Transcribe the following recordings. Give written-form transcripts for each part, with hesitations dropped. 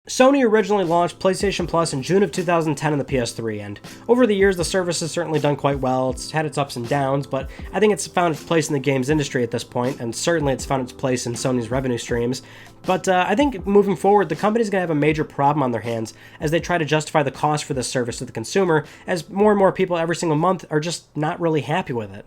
Sony originally launched PlayStation Plus in June of 2010 on the PS3, and over the years the service has certainly done quite well. It's had its ups and downs, but I think it's found its place in the games industry at this point, and certainly it's found its place in Sony's revenue streams. But I think moving forward, the company's going to have a major problem on their hands as they try to justify the cost for this service to the consumer, as more and more people every single month are just not really happy with it.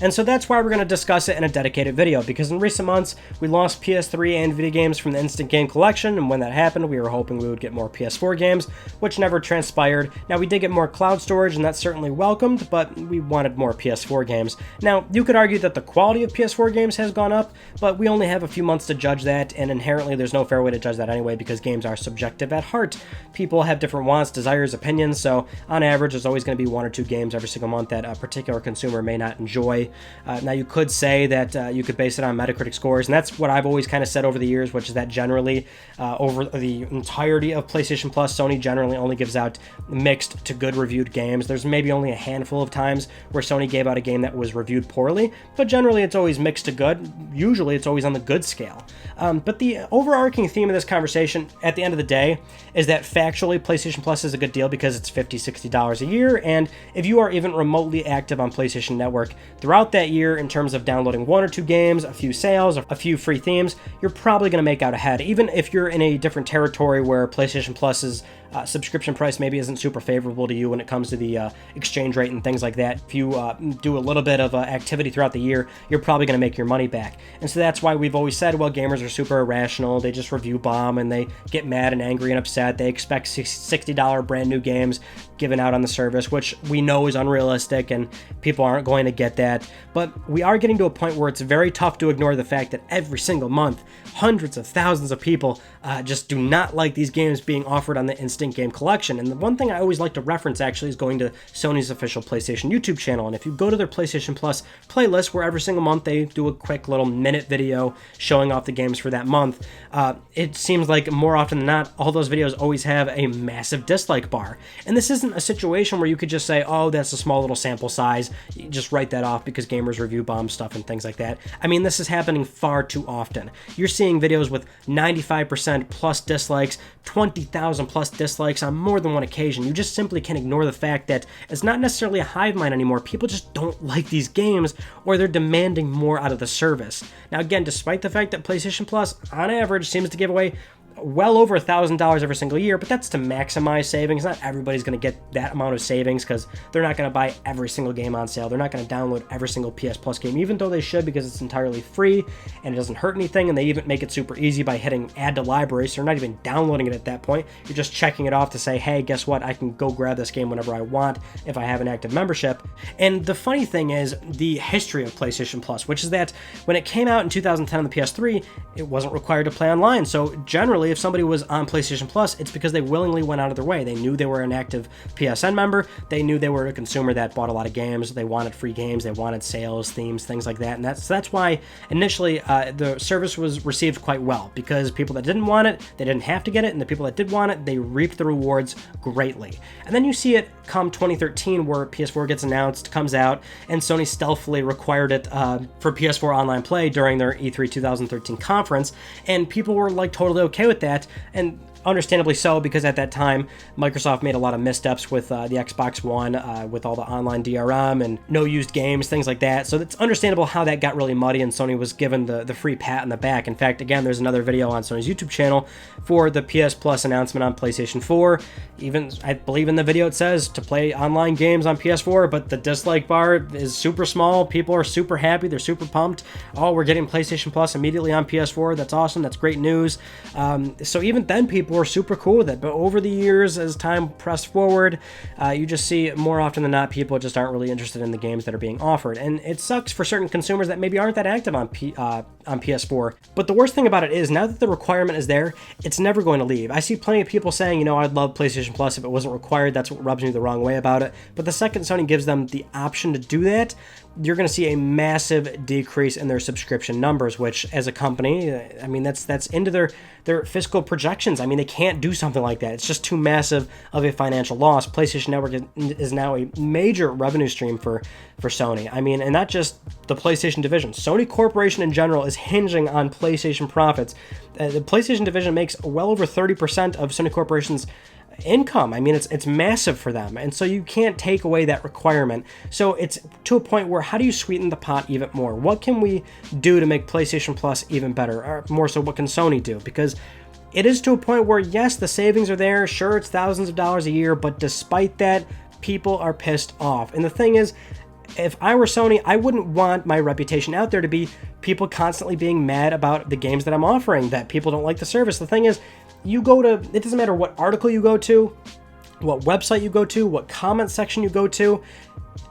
And so that's why we're going to discuss it in a dedicated video, because in recent months, we lost PS3 and video games from the Instant Game Collection, and when that happened, we were hoping we would get more PS4 games, which never transpired. Now, we did get more cloud storage, and that's certainly welcomed, but we wanted more PS4 games. Now, you could argue that the quality of PS4 games has gone up, but we only have a few months to judge that, and inherently there's no fair way to judge that anyway, because games are subjective at heart. People have different wants, desires, opinions, so on average, there's always going to be 1 or 2 games every single month that a particular consumer may not enjoy. Now, you could say that you could base it on Metacritic scores, and that's what I've always kind of said over the years, which is that generally, over the entirety of PlayStation Plus, Sony generally only gives out mixed to good reviewed games. There's maybe only a handful of times where Sony gave out a game that was reviewed poorly, but generally it's always mixed to good. Usually it's always on the good scale. But the overarching theme of this conversation, at the end of the day, is that factually PlayStation Plus is a good deal because it's $50, $60 a year, and if you are even remotely active on PlayStation Network throughout that year, in terms of downloading 1 or 2 games, a few sales, a few free themes, you're probably going to make out ahead, even if you're in a different territory where PlayStation Plus's subscription price maybe isn't super favorable to you when it comes to the exchange rate and things like that. If you do a little bit of activity throughout the year, you're probably going to make your money back. And so that's why we've always said, well, gamers are super irrational. They just review bomb and they get mad and angry and upset. They expect $60 brand new games given out on the service, which we know is unrealistic and people aren't going to get that. But we are getting to a point where it's very tough to ignore the fact that every single month, hundreds of thousands of people just do not like these games being offered on the Instant Game Collection. And the one thing I always like to reference actually is going to Sony's official PlayStation YouTube channel. And if you go to their PlayStation Plus playlist, where every single month they do a quick little minute video showing off the games for that month, it seems like more often than not, all those videos always have a massive dislike bar. And this isn't a situation where you could just say, oh, that's a small little sample size, you just write that off because gamers review bomb stuff and things like that. I mean, this is happening far too often. You're seeing videos with 95% plus dislikes, 20,000 plus dislikes on more than one occasion. You just simply can't ignore the fact that it's not necessarily a hive mind anymore. People just don't like these games, or they're demanding more out of the service. Now, again, despite the fact that PlayStation Plus, on average, seems to give away well over $1,000 every single year, but that's to maximize savings. Not everybody's going to get that amount of savings because they're not going to buy every single game on sale. They're not going to download every single PS Plus game, even though they should, because it's entirely free and it doesn't hurt anything, and they even make it super easy by hitting add to library, so you're not even downloading it at that point. You're just checking it off to say, hey, guess what? I can go grab this game whenever I want if I have an active membership. And the funny thing is the history of PlayStation Plus, which is that when it came out in 2010 on the PS3, it wasn't required to play online. So generally, if somebody was on PlayStation Plus, it's because they willingly went out of their way. They knew they were an active PSN member. They knew they were a consumer that bought a lot of games. They wanted free games. They wanted sales, themes, things like that. And that's why initially the service was received quite well, because people that didn't want it, they didn't have to get it, and the people that did want it, they reaped the rewards greatly. And then you see it come 2013, where PS4 gets announced, comes out, and Sony stealthily required it for PS4 online play during their E3 2013 conference, and people were like totally okay with that. And understandably so, because at that time, Microsoft made a lot of missteps with the Xbox One, with all the online DRM and no used games, things like that. So it's understandable how that got really muddy, and Sony was given the free pat in the back. In fact, again, there's another video on Sony's YouTube channel for the PS Plus announcement on PlayStation 4. Even, I believe in the video it says to play online games on PS4, but the dislike bar is super small. People are super happy. They're super pumped. Oh, we're getting PlayStation Plus immediately on PS4. That's awesome. That's great news. So even then, people were super cool with it. But over the years, as time pressed forward, you just see more often than not, people just aren't really interested in the games that are being offered. And it sucks for certain consumers that maybe aren't that active on PS4. But the worst thing about it is, now that the requirement is there, it's never going to leave. I see plenty of people saying, you know, I'd love PlayStation Plus if it wasn't required. That's what rubs me the wrong way about it. But the second Sony gives them the option to do that, you're going to see a massive decrease in their subscription numbers, which as a company, I mean, that's into their fiscal projections. I mean, they they can't do something like that. It's just too massive of a financial loss. PlayStation Network is now a major revenue stream for Sony. I mean, and not just the PlayStation division. Sony Corporation in general is hinging on PlayStation profits. The PlayStation division makes well over 30% of Sony Corporation's income. I mean, it's massive for them, and so you can't take away that requirement. So it's to a point where, how do you sweeten the pot even more? What can we do to make PlayStation Plus even better? Or more so, what can Sony do? Because it is to a point where, yes, the savings are there. Sure, it's thousands of dollars a year, but despite that, people are pissed off. And the thing is, if I were Sony, I wouldn't want my reputation out there to be people constantly being mad about the games that I'm offering, that people don't like the service. The thing is, you go to, it doesn't matter what article you go to, what website you go to, what comment section you go to,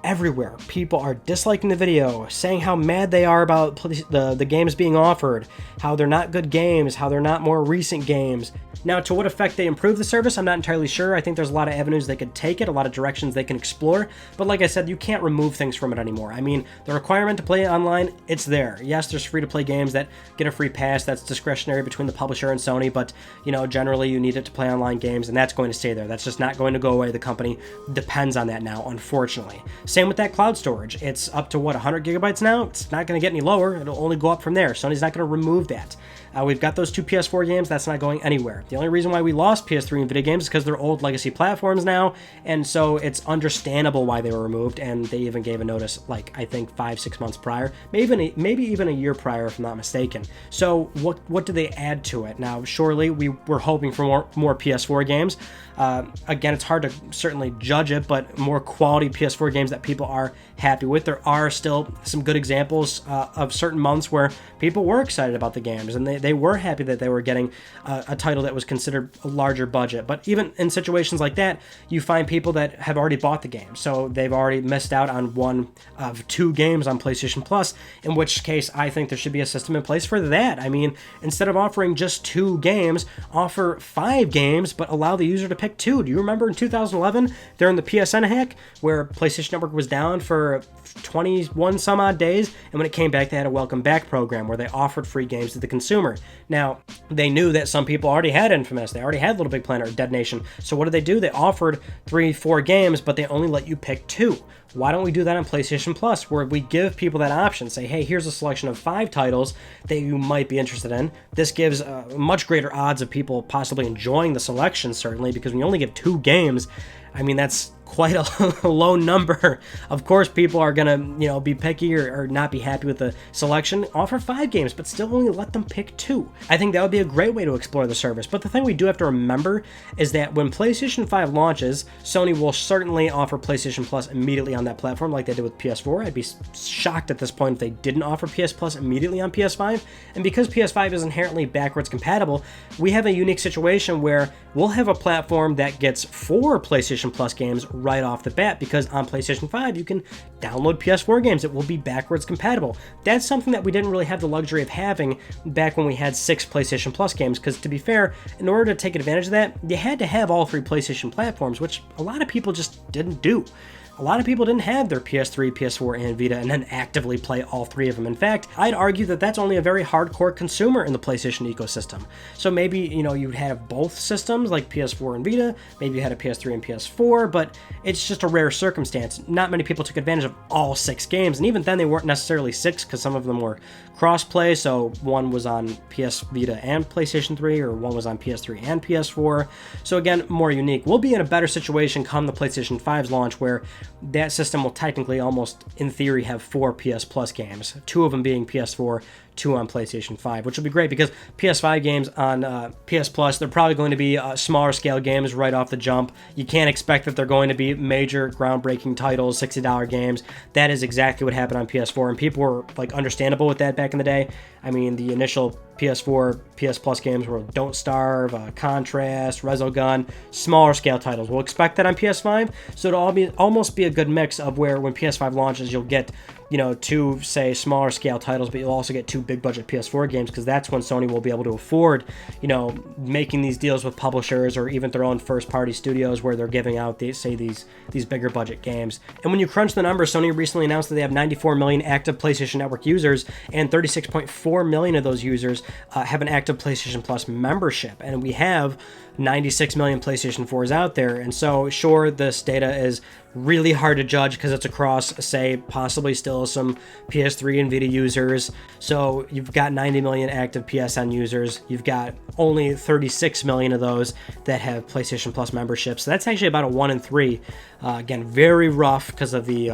everywhere people are disliking the video, saying how mad they are about the games being offered, how they're not good games, how they're not more recent games. Now, to what effect they improve the service, I'm not entirely sure. I think there's a lot of avenues they could take it, a lot of directions they can explore, but like I said, you can't remove things from it anymore. I mean, the requirement to play online, it's there. Yes, there's free-to-play games that get a free pass, that's discretionary between the publisher and Sony, but, you know, generally you need it to play online games, and that's going to stay there. That's just not going to go away. The company depends on that now, unfortunately. Same with that cloud storage. It's up to, 100 gigabytes now? It's not going to get any lower. It'll only go up from there. Sony's not going to remove that. We've got those 2 PS4 games. That's not going anywhere. The only reason why we lost PS3 and Nvidia games is because they're old legacy platforms now, and so it's understandable why they were removed, and they even gave a notice, like, I think 5-6 months prior, maybe even a year prior, if I'm not mistaken. So what do they add to it? Now, surely we were hoping for more PS4 games. Again, it's hard to certainly judge it, but more quality PS4 games that people are happy with. There are still some good examples of certain months where people were excited about the games, and they were happy that they were getting a title that was considered a larger budget. But even in situations like that, you find people that have already bought the game, so they've already missed out on one of 2 games on PlayStation Plus, in which case I think there should be a system in place for that. I mean, instead of offering just 2 games, offer 5 games, but allow the user to pick 2. Do you remember in 2011, during the PSN hack, where PlayStation Network was down for 21 some odd days, and when it came back, they had a welcome back program where they offered free games to the consumer. Now, they knew that some people already had Infamous, they already had Little Big Planet or Dead Nation, so what did they do? They offered 3-4 games, but they only let you pick 2. Why don't we do that on PlayStation Plus, where we give people that option? Say, hey, here's a selection of 5 titles that you might be interested in. This gives much greater odds of people possibly enjoying the selection, certainly, because when you only give 2 games, I mean, that's quite a low number. Of course, people are going to, be picky or not be happy with the selection. Offer 5 games, but still only let them pick 2. I think that would be a great way to explore the service. But the thing we do have to remember is that when PlayStation 5 launches, Sony will certainly offer PlayStation Plus immediately on that platform like they did with PS4. I'd be shocked at this point if they didn't offer PS Plus immediately on PS5. And because PS5 is inherently backwards compatible, we have a unique situation where we'll have a platform that gets 4 PlayStation Plus games right off the bat, because on PlayStation 5 you can download PS4 games. It will be backwards compatible. That's something that we didn't really have the luxury of having back when we had 6 PlayStation Plus games, because to be fair, in order to take advantage of that, you had to have all 3 PlayStation platforms, which a lot of people just didn't do. A lot of people didn't have their PS3, PS4, and Vita and then actively play all 3 of them. In fact, I'd argue that that's only a very hardcore consumer in the PlayStation ecosystem. So maybe, you'd have both systems, like PS4 and Vita, maybe you had a PS3 and PS4, but it's just a rare circumstance. Not many people took advantage of all 6 games, and even then they weren't necessarily 6, because some of them were cross-play, so one was on PS Vita and PlayStation 3, or one was on PS3 and PS4. So again, more unique. We'll be in a better situation come the PlayStation 5's launch, where that system will technically, almost in theory, have 4 PS Plus games, 2 of them being PS4, 2 on PlayStation 5, which will be great because PS5 games on PS Plus, they're probably going to be smaller scale games right off the jump. You can't expect that they're going to be major groundbreaking titles, $60 games. That is exactly what happened on PS4, and people were understandable with that back in the day. I mean, the initial PS4, PS Plus games were Don't Starve, Contrast, Resogun, smaller scale titles. We'll expect that on PS5, so it'll almost be a good mix of where when PS5 launches, you'll get 2, say, smaller scale titles, but you'll also get 2 big budget PS4 games, because that's when Sony will be able to afford, making these deals with publishers or even their own first party studios where they're giving out, these bigger budget games. And when you crunch the numbers, Sony recently announced that they have 94 million active PlayStation Network users, and 36.4 million of those users have an active PlayStation Plus membership, and we have 96 million PlayStation 4s out there. And so, sure, this data is really hard to judge because it's across, say, possibly still some PS3 and Vita users. So you've got 90 million active PSN users. You've got only 36 million of those that have PlayStation Plus memberships. So that's actually about a 1 in 3. Again, very rough because of the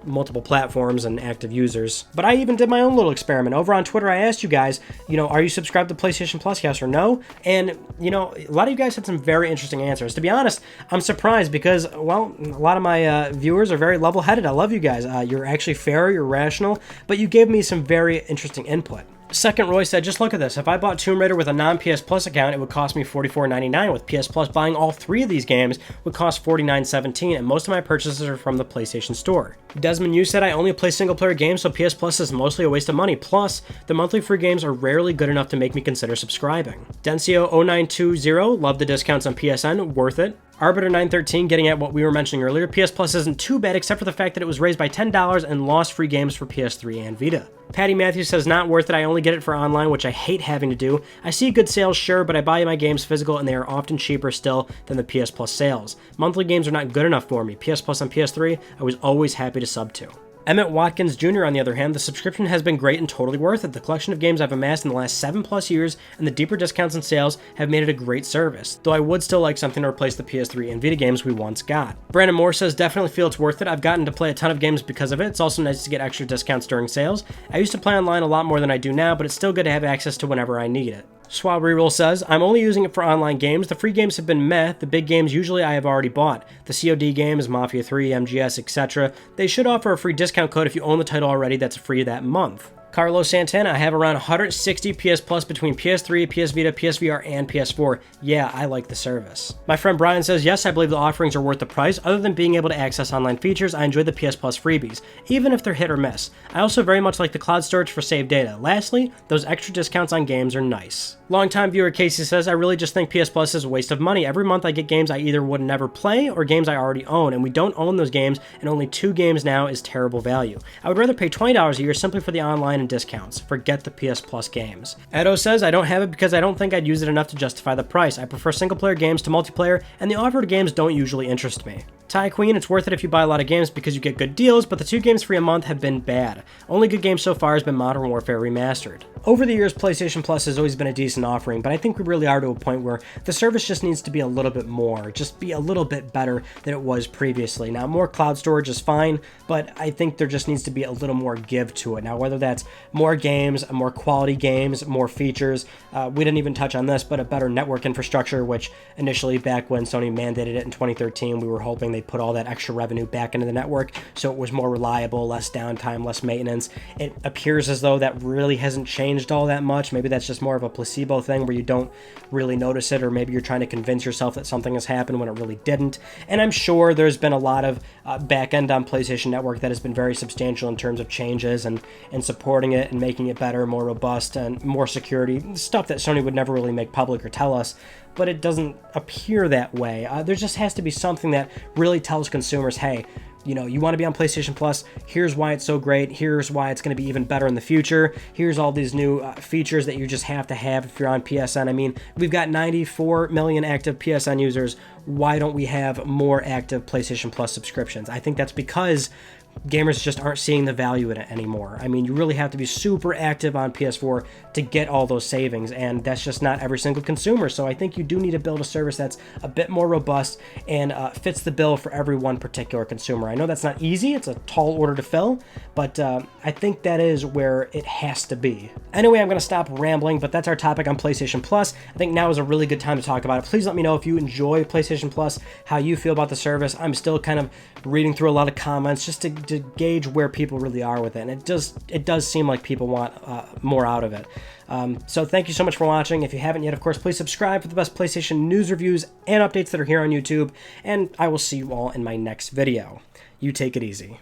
multiple platforms and active users. But I even did my own little experiment. Over on Twitter, I asked you guys, are you subscribed to PlayStation Plus, yes or no? And, a lot of you guys had some very interesting answers. To be honest, I'm surprised because, well, a lot of my viewers are very level-headed. I love you guys. You're actually fair, you're rational, but you gave me some very interesting input. Second Roy said, just look at this. If I bought Tomb Raider with a non-PS Plus account, it would cost me $44.99. With PS Plus, buying all 3 of these games would cost $49.17, and most of my purchases are from the PlayStation Store. Desmond Yu said, I only play single-player games, so PS Plus is mostly a waste of money. Plus, the monthly free games are rarely good enough to make me consider subscribing. Dencio0920, love the discounts on PSN, worth it. Arbiter913, getting at what we were mentioning earlier, PS Plus isn't too bad except for the fact that it was raised by $10 and lost free games for PS3 and Vita. Patty Matthews says, not worth it, I only get it for online, which I hate having to do. I see good sales, sure, but I buy my games physical and they are often cheaper still than the PS Plus sales. Monthly games are not good enough for me. PS Plus on PS3, I was always happy to sub to. Emmett Watkins Jr., on the other hand, the subscription has been great and totally worth it. The collection of games I've amassed in the last 7+ years and the deeper discounts and sales have made it a great service, though I would still like something to replace the PS3 and Vita games we once got. Brandon Moore says, definitely feel it's worth it. I've gotten to play a ton of games because of it. It's also nice to get extra discounts during sales. I used to play online a lot more than I do now, but it's still good to have access to whenever I need it. Swab Reroll says, I'm only using it for online games. The free games have been meh. The big games usually I have already bought. The COD games, Mafia 3, MGS, etc. They should offer a free discount code if you own the title already that's free that month. Carlos Santana, I have around 160 PS Plus between PS3, PS Vita, PSVR, and PS4. Yeah, I like the service. My friend Brian says, yes, I believe the offerings are worth the price. Other than being able to access online features, I enjoy the PS Plus freebies, even if they're hit or miss. I also very much like the cloud storage for saved data. Lastly, those extra discounts on games are nice. Longtime viewer Casey says, I really just think PS Plus is a waste of money. Every month I get games I either would never play or games I already own, and we don't own those games, and only 2 games now is terrible value. I would rather pay $20 a year simply for the online and discounts. Forget the PS Plus games. Edo says, I don't have it because I don't think I'd use it enough to justify the price. I prefer single-player games to multiplayer, and the offered games don't usually interest me. Ty Queen, it's worth it if you buy a lot of games because you get good deals, but the 2 games free a month have been bad. Only good game so far has been Modern Warfare Remastered. Over the years, PlayStation Plus has always been a decent offering, but I think we really are to a point where the service just needs to be a little bit more, just be a little bit better than it was previously. Now, more cloud storage is fine, but I think there just needs to be a little more give to it. Now, whether that's more games, more quality games, more features, we didn't even touch on this, but a better network infrastructure, which initially back when Sony mandated it in 2013, we were hoping they'd put all that extra revenue back into the network so it was more reliable, less downtime, less maintenance. It appears as though that really hasn't changed all that much. Maybe that's just more of a placebo thing where you don't really notice it, or maybe you're trying to convince yourself that something has happened when it really didn't. And I'm sure there's been a lot of back end on PlayStation Network that has been very substantial in terms of changes and supporting it and making it better, more robust, and more security, stuff that Sony would never really make public or tell us, but it doesn't appear that way. There just has to be something that really tells consumers, hey, you want to be on PlayStation Plus, here's why it's so great, here's why it's going to be even better in the future, here's all these new features that you just have to have if you're on PSN. I mean, we've got 94 million active PSN users. Why don't we have more active PlayStation Plus subscriptions? I think that's because gamers just aren't seeing the value in it anymore. I mean, you really have to be super active on PS4 to get all those savings, and that's just not every single consumer. So I think you do need to build a service that's a bit more robust and fits the bill for every one particular consumer. I know that's not easy. It's a tall order to fill, but I think that is where it has to be. Anyway, I'm going to stop rambling, but that's our topic on PlayStation Plus. I think now is a really good time to talk about it. Please let me know if you enjoy PlayStation Plus, how you feel about the service. I'm still kind of reading through a lot of comments just to gauge where people really are with it, and it does seem like people want more out of it. So thank you so much for watching. If you haven't yet, of course, please subscribe for the best PlayStation news, reviews, and updates that are here on YouTube, and I will see you all in my next video. You take it easy.